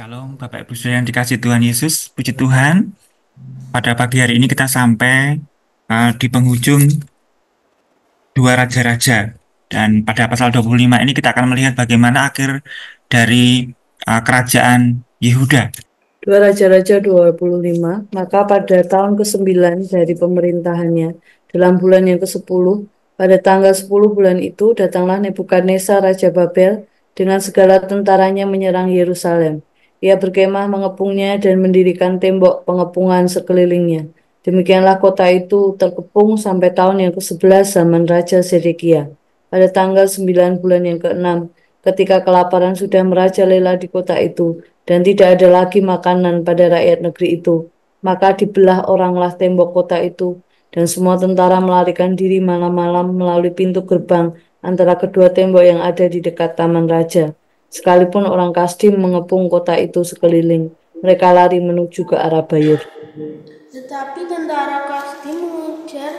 Shalom, Bapak Ibu Saudara yang dikasih Tuhan Yesus, puji Tuhan. Pada pagi hari ini kita sampai di penghujung dua raja-raja. Dan pada pasal 25 ini kita akan melihat bagaimana akhir dari kerajaan Yehuda. Dua Raja-Raja 25. Maka pada tahun ke-9 dari pemerintahannya, dalam bulan yang ke-10, pada tanggal 10 bulan itu, datanglah Nebukadnezar Raja Babel dengan segala tentaranya menyerang Yerusalem. Ia berkemah mengepungnya dan mendirikan tembok pengepungan sekelilingnya. Demikianlah kota itu terkepung sampai tahun yang ke-11 zaman Raja Zedekia. Pada tanggal 9 bulan yang ke-6, ketika kelaparan sudah merajalela di kota itu, dan tidak ada lagi makanan pada rakyat negeri itu, maka dibelah oranglah tembok kota itu, dan semua tentara melarikan diri malam-malam melalui pintu gerbang antara kedua tembok yang ada di dekat Taman Raja. Sekalipun orang Kasdim mengepung kota itu sekeliling, mereka lari menuju ke arah Bayur. Tetapi tentara Kasdim mengejar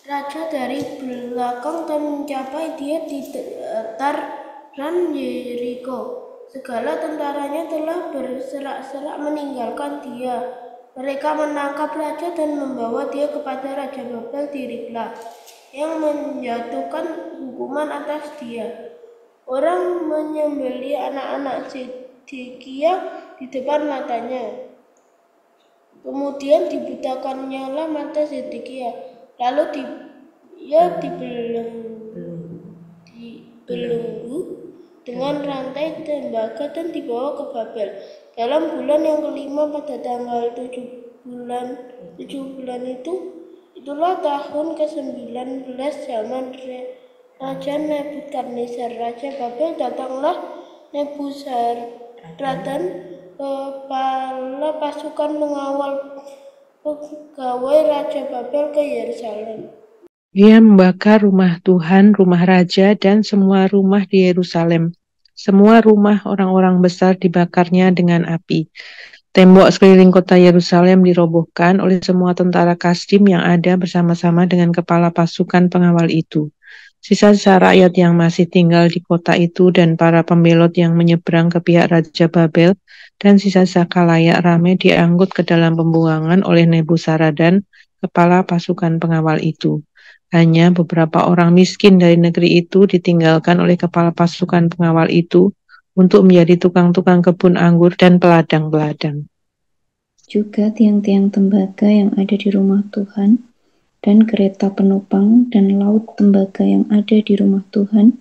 raja dari belakang dan mencapai dia di dataran Yeriko. Segala tentaranya telah berserak-serak meninggalkan dia. Mereka menangkap raja dan membawa dia kepada Raja Babel di Ribla, yang menjatuhkan hukuman atas dia. Orang menyembelih anak-anak Zedekia di depan matanya. Kemudian dibutakannya lah mata Zedekia, lalu ia dibelenggu dengan rantai tembaga dan dibawa ke Babel. Dalam bulan yang kelima pada tanggal 7 bulan itulah tahun ke-19 zaman Raja Nebukadnezar Raja Babel. Datanglah Nebuzaradan, kepala pasukan pengawal pegawai Raja Babel, ke Yerusalem. Dia membakar rumah Tuhan, rumah raja, dan semua rumah di Yerusalem. Semua rumah orang-orang besar dibakarnya dengan api. Tembok sekeliling kota Yerusalem dirobohkan oleh semua tentara Kasdim yang ada bersama-sama dengan kepala pasukan pengawal itu. Sisa-sisa rakyat yang masih tinggal di kota itu dan para pembelot yang menyeberang ke pihak Raja Babel dan sisa-sisa khalayak ramai diangkut ke dalam pembuangan oleh Nebuzaradan, kepala pasukan pengawal itu. Hanya beberapa orang miskin dari negeri itu ditinggalkan oleh kepala pasukan pengawal itu untuk menjadi tukang-tukang kebun anggur dan peladang-peladang. Juga tiang-tiang tembaga yang ada di rumah Tuhan, dan kereta penopang dan laut tembaga yang ada di rumah Tuhan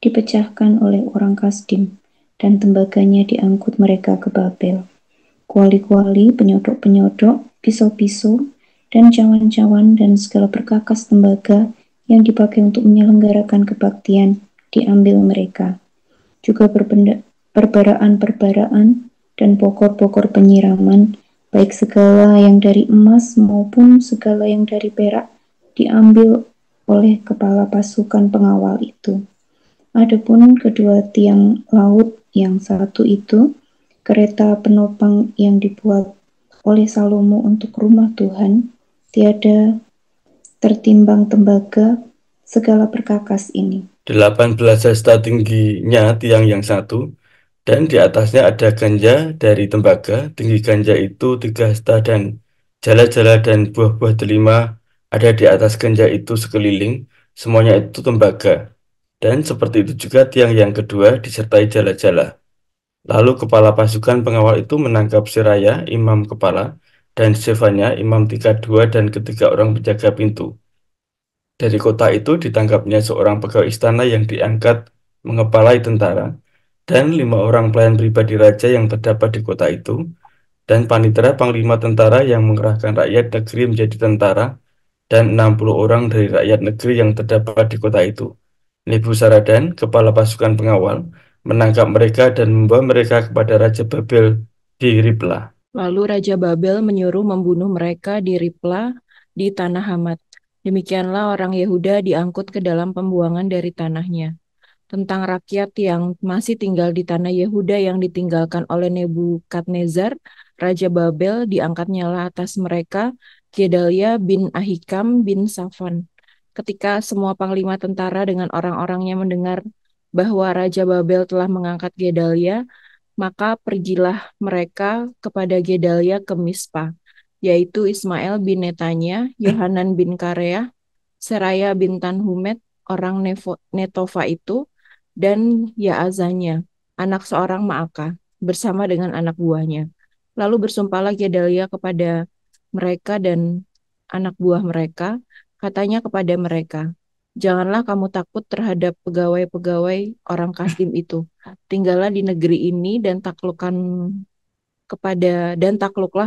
dipecahkan oleh orang Kasdim, dan tembaganya diangkut mereka ke Babel. Kuali-kuali, penyodok-penyodok, pisau-pisau, dan cawan-cawan dan segala perkakas tembaga yang dipakai untuk menyelenggarakan kebaktian diambil mereka. Juga perbaraan-perbaraan dan pokor-pokor penyiraman, baik segala yang dari emas maupun segala yang dari perak, diambil oleh kepala pasukan pengawal itu. Adapun kedua tiang laut yang satu itu, kereta penopang yang dibuat oleh Salomo untuk rumah Tuhan, tiada tertimbang tembaga segala perkakas ini. 18 hasta tingginya tiang yang satu, dan di atasnya ada ganja dari tembaga. Tinggi ganja itu 3 hasta, dan jala-jala dan buah-buah delima ada di atas ganja itu sekeliling, semuanya itu tembaga. Dan seperti itu juga tiang yang kedua disertai jala-jala. Lalu kepala pasukan pengawal itu menangkap Seraya, imam kepala, dan Sefanya, imam tingkat 2, dan ketiga orang penjaga pintu. Dari kota itu ditangkapnya seorang pegawai istana yang diangkat mengepalai tentara, dan 5 orang pelayan pribadi raja yang terdapat di kota itu, dan panitera panglima tentara yang mengerahkan rakyat negeri menjadi tentara, dan 60 orang dari rakyat negeri yang terdapat di kota itu. Nebuzaradan, kepala pasukan pengawal, menangkap mereka dan membawa mereka kepada Raja Babel di Ribla. Lalu Raja Babel menyuruh membunuh mereka di Ribla di tanah Hamat. Demikianlah orang Yehuda diangkut ke dalam pembuangan dari tanahnya. Tentang rakyat yang masih tinggal di tanah Yehuda yang ditinggalkan oleh Nebukadnezar, Raja Babel, diangkatnya atas mereka Gedalia bin Ahikam bin Safan. Ketika semua panglima tentara dengan orang-orangnya mendengar bahwa Raja Babel telah mengangkat Gedalia, Maka pergilah mereka kepada Gedalia ke Mispa, yaitu Ismail bin Netanya, Yohanan bin Karea, Seraya bin Tanhumet, orang Netofa itu, dan Yaazanya, anak seorang Maaka, bersama dengan anak buahnya. Lalu bersumpahlah Gedalia kepada mereka dan anak buah mereka, katanya kepada mereka, janganlah kamu takut terhadap pegawai-pegawai orang Kasdim itu. Tinggallah di negeri ini dan takluklah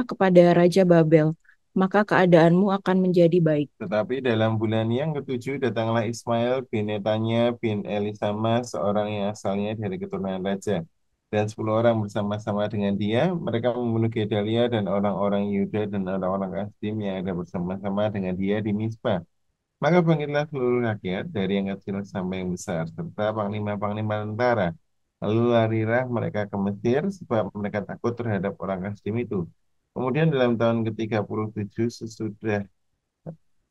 kepada Raja Babel, maka keadaanmu akan menjadi baik. Tetapi dalam bulan yang ketujuh datanglah Ismail bin Netanya bin Elisama, seorang yang asalnya dari keturunan raja. Dan 10 orang bersama-sama dengan dia, mereka membunuh Gedalia dan orang-orang Yuda dan orang-orang Kasdim yang ada bersama-sama dengan dia di Mizpah. Maka bangkitlah seluruh rakyat, dari yang kecil sampai yang besar, serta panglima-panglima tentara. Lalu larilah mereka ke Mesir, sebab mereka takut terhadap orang Kasdim itu. Kemudian dalam tahun ke-37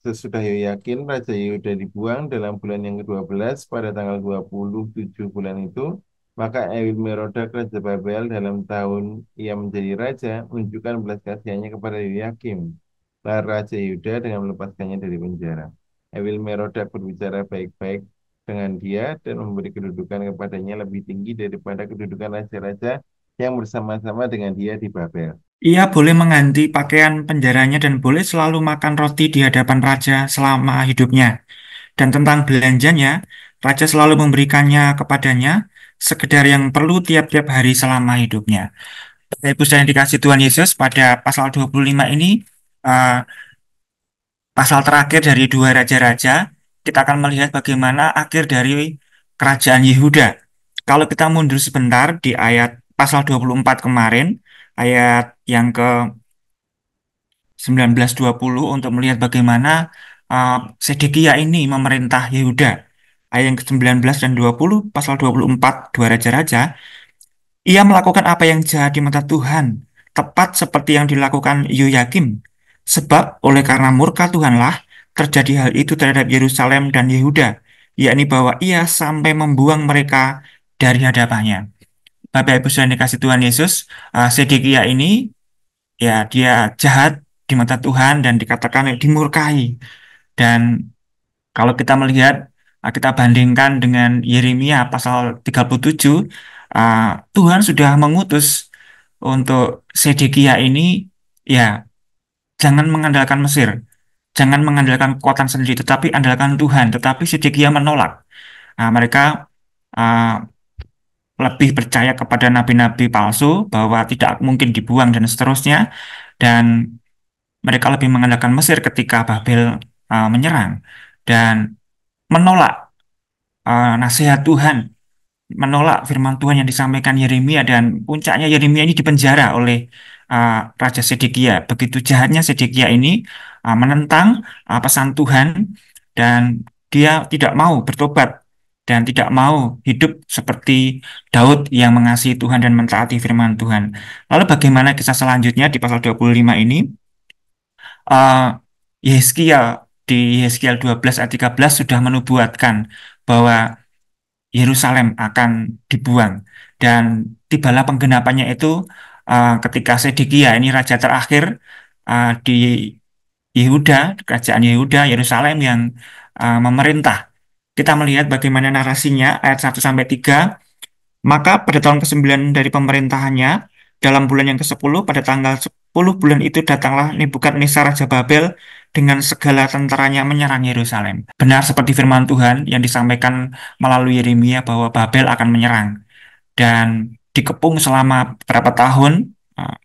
sesudah Yoyakin, Raja Yehuda dibuang dalam bulan yang ke-12 pada tanggal 27 bulan itu, maka Ewil-Merodak Raja Babel dalam tahun ia menjadi raja, menunjukkan belas kasihannya kepada Yoyakim, Raja Yehuda, dengan melepaskannya dari penjara. Ewil-Merodak berbicara baik-baik dengan dia dan memberi kedudukan kepadanya lebih tinggi daripada kedudukan raja-raja yang bersama-sama dengan dia di Babel. Ia boleh mengganti pakaian penjaranya dan boleh selalu makan roti di hadapan raja selama hidupnya. Dan tentang belanjanya, raja selalu memberikannya kepadanya sekedar yang perlu tiap-tiap hari selama hidupnya. Bapak Ibu yang dikasih Tuhan Yesus, pada pasal 25 ini, uh, pasal terakhir dari dua raja-raja, kita akan melihat bagaimana akhir dari kerajaan Yehuda. Kalau kita mundur sebentar di ayat pasal 24 kemarin, ayat yang ke 19-20 untuk melihat bagaimana Sedekia ini memerintah Yehuda. Ayat yang ke-19 dan 20, pasal 24, dua raja-raja, ia melakukan apa yang jahat di mata Tuhan, tepat seperti yang dilakukan Yoyakim. Sebab oleh karena murka Tuhanlah, terjadi hal itu terhadap Yerusalem dan Yehuda, yakni bahwa ia sampai membuang mereka dari hadapannya. Bapak Ibu yang dikasih Tuhan Yesus, Sedekia ini, ya, dia jahat di mata Tuhan dan dikatakan dimurkai. Dan kalau kita melihat, kita bandingkan dengan Yeremia pasal 37, Tuhan sudah mengutus untuk Sedekia ini, ya, jangan mengandalkan Mesir, jangan mengandalkan kekuatan sendiri, tetapi andalkan Tuhan. Tetapi Sedekia menolak. Mereka ah, lebih percaya kepada nabi-nabi palsu bahwa tidak mungkin dibuang dan seterusnya, dan mereka lebih mengandalkan Mesir ketika Babel menyerang dan menolak nasihat Tuhan, menolak firman Tuhan yang disampaikan Yeremia, dan puncaknya Yeremia ini dipenjara oleh Raja Sedekia. Begitu jahatnya Sedekia ini menentang pesan Tuhan, dan dia tidak mau bertobat dan tidak mau hidup seperti Daud yang mengasihi Tuhan dan mentaati firman Tuhan. Lalu bagaimana kisah selanjutnya di pasal 25 ini? Yehezkiel di Yehezkiel 12 ayat 13 sudah menubuatkan bahwa Yerusalem akan dibuang, dan tibalah penggenapannya itu ketika Sedekia ini raja terakhir di Yehuda, kerajaan Yehuda, Yerusalem yang memerintah. Kita melihat bagaimana narasinya ayat 1-3. Maka pada tahun ke-9 dari pemerintahannya, dalam bulan yang ke-10, pada tanggal 10 bulan itu datanglah Nebukadnezar Raja Babel dengan segala tentaranya menyerang Yerusalem. Benar seperti firman Tuhan yang disampaikan melalui Yeremia bahwa Babel akan menyerang. Dan dikepung selama berapa tahun,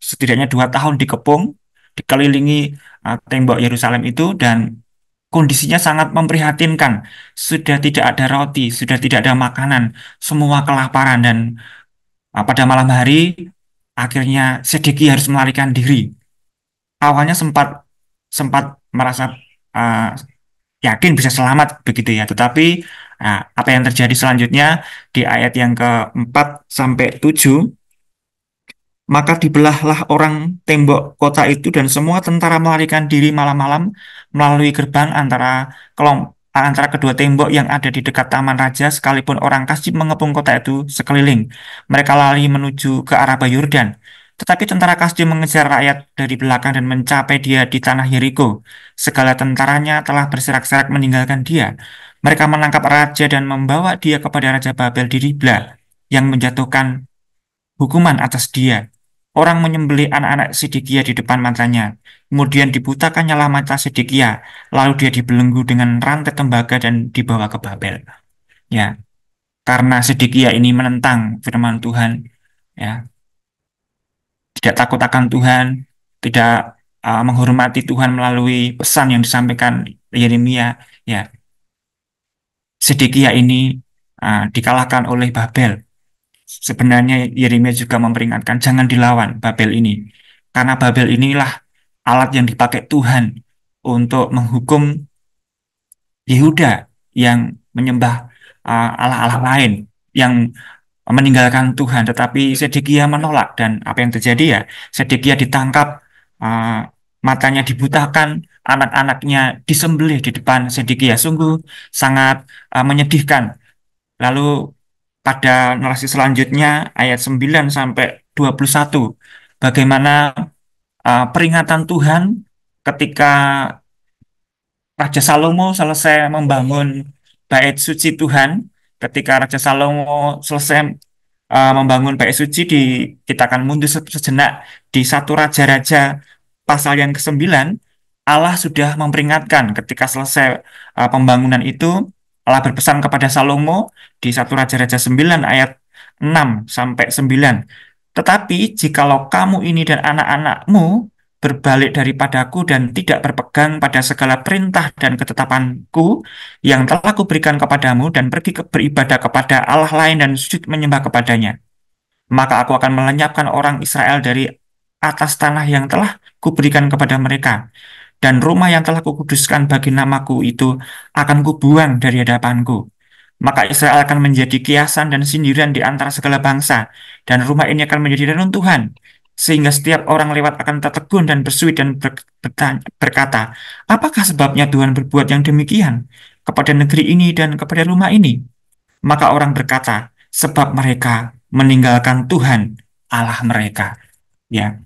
setidaknya 2 tahun dikepung, dikelilingi tembok Yerusalem itu, dan kondisinya sangat memprihatinkan. Sudah tidak ada roti, sudah tidak ada makanan, semua kelaparan, dan pada malam hari akhirnya Sedekia harus melarikan diri. Awalnya sempat sempat merasa uh, yakin bisa selamat begitu ya, tetapi apa yang terjadi selanjutnya di ayat yang ke-4-7, maka dibelahlah orang tembok kota itu dan semua tentara melarikan diri malam-malam melalui gerbang antara kedua tembok yang ada di dekat taman raja, sekalipun orang Kasdim mengepung kota itu sekeliling. Mereka lari menuju ke arah Yordan. Tetapi tentara Kasdim mengejar rakyat dari belakang dan mencapai dia di tanah Yeriko. Segala tentaranya telah berserak-serak meninggalkan dia. Mereka menangkap raja dan membawa dia kepada Raja Babel di Ribla, yang menjatuhkan hukuman atas dia. Orang menyembelih anak-anak Sedekia di depan matanya. Kemudian dibutakannya mata Sedekia, lalu dia dibelenggu dengan rantai tembaga dan dibawa ke Babel. Ya, karena Sedekia ini menentang firman Tuhan, ya, tidak takut akan Tuhan, tidak menghormati Tuhan melalui pesan yang disampaikan Yeremia, ya, Sedekia ini dikalahkan oleh Babel. Sebenarnya Yeremia juga memperingatkan jangan dilawan Babel ini. Karena Babel inilah alat yang dipakai Tuhan untuk menghukum Yehuda yang menyembah allah-allah lain, yang meninggalkan Tuhan. Tetapi Sedekia menolak, dan apa yang terjadi ya, Sedekia ditangkap, uh, matanya dibutakan, anak-anaknya disembelih di depan Sedekia. Sungguh sangat menyedihkan. Lalu pada narasi selanjutnya ayat 9 sampai 21, bagaimana peringatan Tuhan ketika Raja Salomo selesai membangun bait suci Tuhan. Ketika Raja Salomo selesai membangun bait suci, kita akan mundur sejenak di 1 Raja-Raja pasal yang ke-9. Allah sudah memperingatkan ketika selesai pembangunan itu. Allah berpesan kepada Salomo di 1 Raja-Raja 9 ayat 6 sampai 9. Tetapi jikalau kamu ini dan anak-anakmu berbalik daripadaku dan tidak berpegang pada segala perintah dan ketetapanku yang telah kuberikan kepadamu dan pergi beribadah kepada Allah lain dan sujud menyembah kepadanya, maka aku akan melenyapkan orang Israel dari atas tanah yang telah kuberikan kepada mereka, dan rumah yang telah kukuduskan bagi namaku itu akan kubuang dari hadapanku. Maka Israel akan menjadi kiasan dan sindiran di antara segala bangsa, dan rumah ini akan menjadi reruntuhan, sehingga setiap orang lewat akan tertegun dan bersuit dan berkata, apakah sebabnya Tuhan berbuat yang demikian kepada negeri ini dan kepada rumah ini? Maka orang berkata, sebab mereka meninggalkan Tuhan Allah mereka. Ya,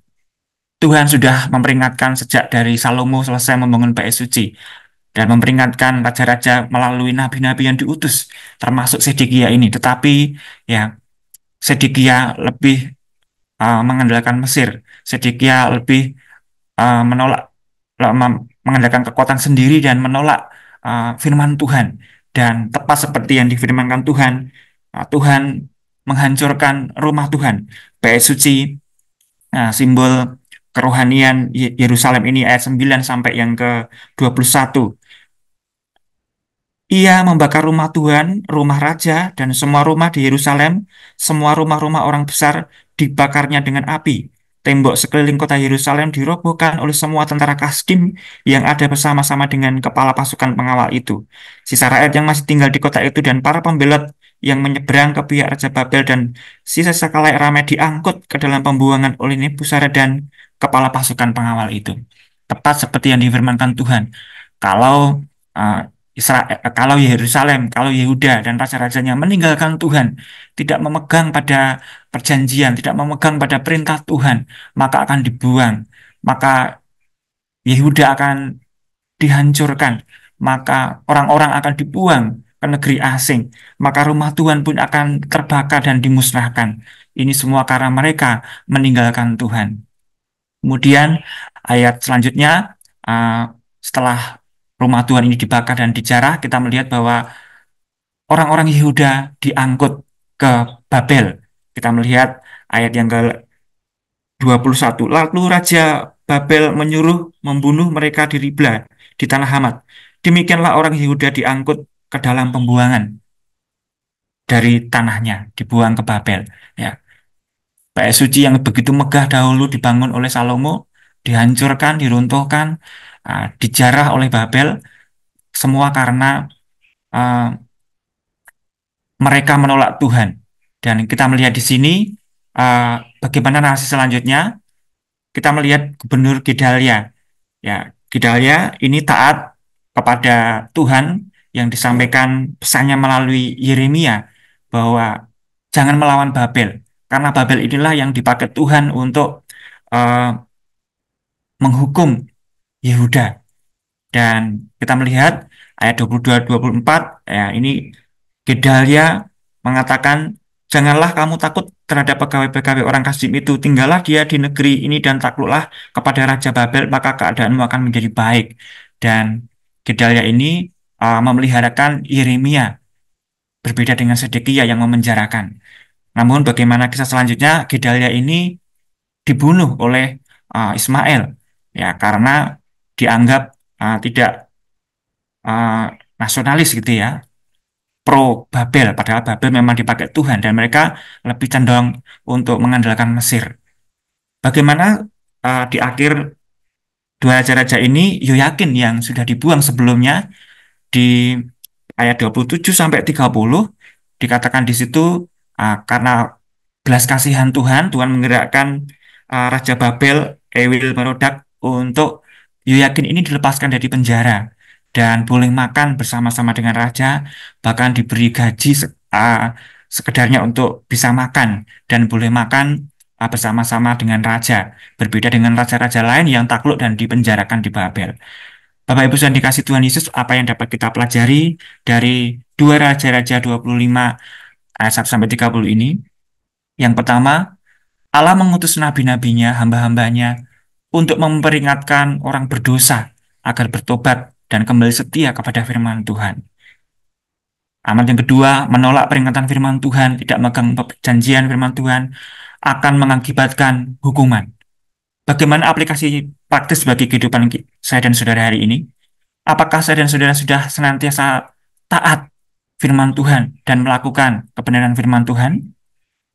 Tuhan sudah memperingatkan sejak dari Salomo selesai membangun bait suci, dan memperingatkan raja-raja melalui nabi-nabi yang diutus, termasuk Sedekia ini. Tetapi ya, Sedekia lebih mengandalkan Mesir. Sedekia lebih menolak, mengandalkan kekuatan sendiri dan menolak firman Tuhan. Dan tepat seperti yang difirmankan Tuhan, Tuhan menghancurkan rumah Tuhan. Bait suci, simbol kerohanian Yerusalem ini, ayat 9 sampai yang ke-21. Ia membakar rumah Tuhan, rumah raja, dan semua rumah di Yerusalem, semua rumah-rumah orang besar dibakarnya dengan api. Tembok sekeliling kota Yerusalem dirobohkan oleh semua tentara Kasdim yang ada bersama-sama dengan kepala pasukan pengawal itu. Sisa rakyat yang masih tinggal di kota itu dan para pembelot yang menyeberang ke pihak Raja Babel dan sisa-sisa kalayak ramai diangkut ke dalam pembuangan oleh Nebuzaradan, kepala pasukan pengawal itu. Tepat seperti yang difirmankan Tuhan. Kalau Israel, kalau Yerusalem, kalau Yehuda dan raja-rajanya meninggalkan Tuhan, tidak memegang pada perjanjian, tidak memegang pada perintah Tuhan, maka akan dibuang. Maka Yehuda akan dihancurkan, maka orang-orang akan dibuang ke negeri asing, maka rumah Tuhan pun akan terbakar dan dimusnahkan. Ini semua karena mereka meninggalkan Tuhan. Kemudian ayat selanjutnya, setelah rumah Tuhan ini dibakar dan dijarah, kita melihat bahwa orang-orang Yehuda diangkut ke Babel. Kita melihat ayat yang ke-21. Lalu Raja Babel menyuruh membunuh mereka di Ribla, di tanah Hamat. Demikianlah orang Yehuda diangkut ke dalam pembuangan dari tanahnya, dibuang ke Babel. Ya, bait suci yang begitu megah dahulu dibangun oleh Salomo, dihancurkan, diruntuhkan, dijarah oleh Babel, semua karena mereka menolak Tuhan. Dan kita melihat di sini bagaimana narasi selanjutnya. Kita melihat Gubernur Gedalia. Ya, Gedalia ini taat kepada Tuhan yang disampaikan pesannya melalui Yeremia bahwa jangan melawan Babel, karena Babel inilah yang dipakai Tuhan untuk eh, menghukum Yehuda. Dan kita melihat ayat 22-24, ya ini Gedalia mengatakan, janganlah kamu takut terhadap pegawai-pegawai orang Kasdim itu, tinggallah dia di negeri ini dan takluklah kepada Raja Babel, maka keadaanmu akan menjadi baik. Dan Gedalia ini memeliharakan Yeremia, berbeda dengan Sedekia yang memenjarakan. Namun bagaimana kisah selanjutnya, Gedalia ini dibunuh oleh Ismail, ya karena dianggap tidak uh, nasionalis gitu ya, pro Babel, padahal Babel memang dipakai Tuhan dan mereka lebih cenderung untuk mengandalkan Mesir. Bagaimana di akhir dua raja-raja ini, Yoyakin yang sudah dibuang sebelumnya di ayat 27 sampai 30 dikatakan di situ karena belas kasihan Tuhan, Tuhan menggerakkan Raja Babel Ewil Merodak untuk Yoyakin ini dilepaskan dari penjara dan boleh makan bersama-sama dengan raja, bahkan diberi gaji sekedarnya untuk bisa makan dan boleh makan bersama-sama dengan raja, berbeda dengan raja-raja lain yang takluk dan dipenjarakan di Babel. Bapak Ibu yang dikasih Tuhan Yesus, apa yang dapat kita pelajari dari dua Raja-Raja 25 ayat 1 sampai 30 ini? Yang pertama, Allah mengutus nabi-nabinya, hamba-hambanya untuk memperingatkan orang berdosa agar bertobat dan kembali setia kepada firman Tuhan. Amat yang kedua, menolak peringatan firman Tuhan, tidak memegang perjanjian firman Tuhan, akan mengakibatkan hukuman. Bagaimana aplikasi praktis bagi kehidupan saya dan saudara hari ini? Apakah saya dan saudara sudah senantiasa taat firman Tuhan dan melakukan kebenaran firman Tuhan?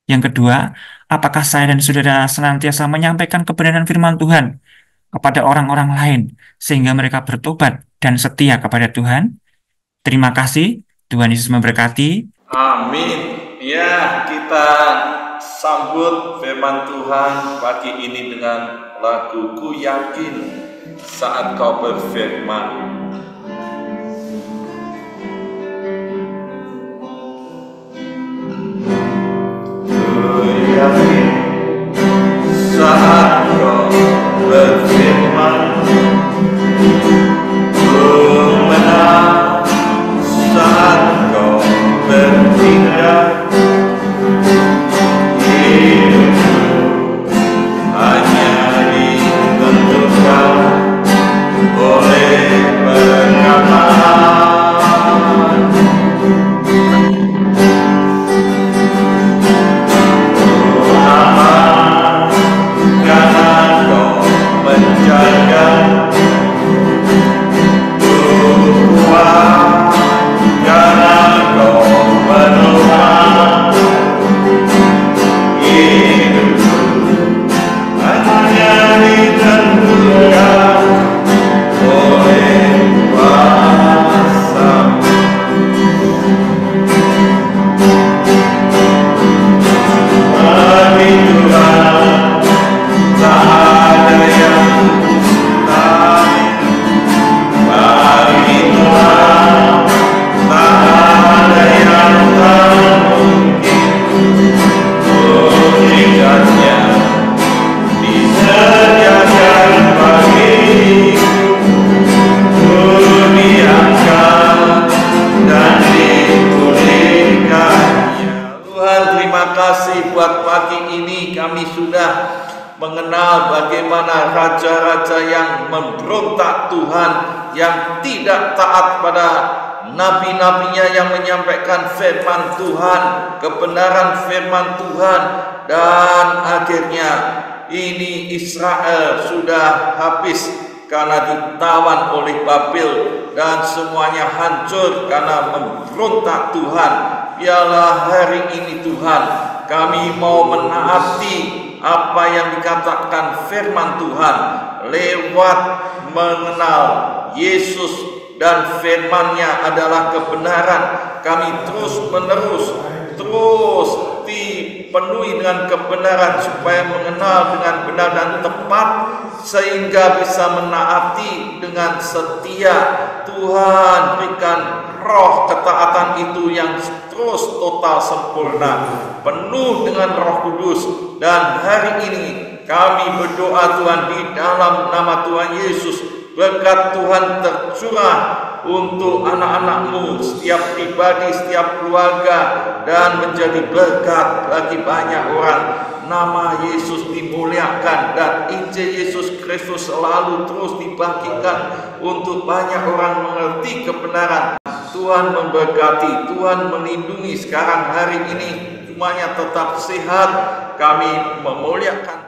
Yang kedua, apakah saya dan saudara senantiasa menyampaikan kebenaran firman Tuhan kepada orang-orang lain sehingga mereka bertobat dan setia kepada Tuhan? Terima kasih. Tuhan Yesus memberkati. Amin. Ya, kita sambut firman Tuhan pagi ini dengan lagu Ku Yakin Saat Kau Berfirman. Ku yakin saat Kau berfirman, ku menang saat Kau bertindak. Hanya ditentukan oleh perkataan. Aman karena Kau menjaga. Kuat karena Kau menolong. Hidupku hanya ditentukan oleh kuasa-Mu. Bagi Tuhan tak ada yang mustahil. Bagi Tuhan tak ada yang tak mungkin. Mujizatnya disediakan bagiku, ku diangkat dan dipulihkannya. Tuhan, terima kasih buat pagi ini kami sudah mengenal bagaimana raja-raja yang memberontak Tuhan, yang tidak taat pada nabi-nabinya yang menyampaikan firman Tuhan, kebenaran firman Tuhan, dan akhirnya ini Israel sudah habis karena ditawan oleh Babel dan semuanya hancur karena memberontak Tuhan. Biarlah hari ini Tuhan kami mau menaati apa yang dikatakan firman Tuhan lewat mengenal Yesus dan firman-Nya adalah kebenaran. Kami terus menerus dipenuhi dengan kebenaran supaya mengenal dengan benar dan tepat sehingga bisa menaati dengan setia. Tuhan berikan roh ketaatan itu yang terus total sempurna, penuh dengan Roh Kudus. Dan hari ini kami berdoa Tuhan di dalam nama Tuhan Yesus, berkat Tuhan tercurah untuk anak-anak-Mu, setiap pribadi, setiap keluarga, dan menjadi berkat bagi banyak orang. Nama Yesus dimuliakan dan Injil Yesus Kristus selalu terus dibagikan untuk banyak orang mengerti kebenaran. Tuhan memberkati, Tuhan melindungi sekarang hari ini, semuanya tetap sehat. Kami memuliakan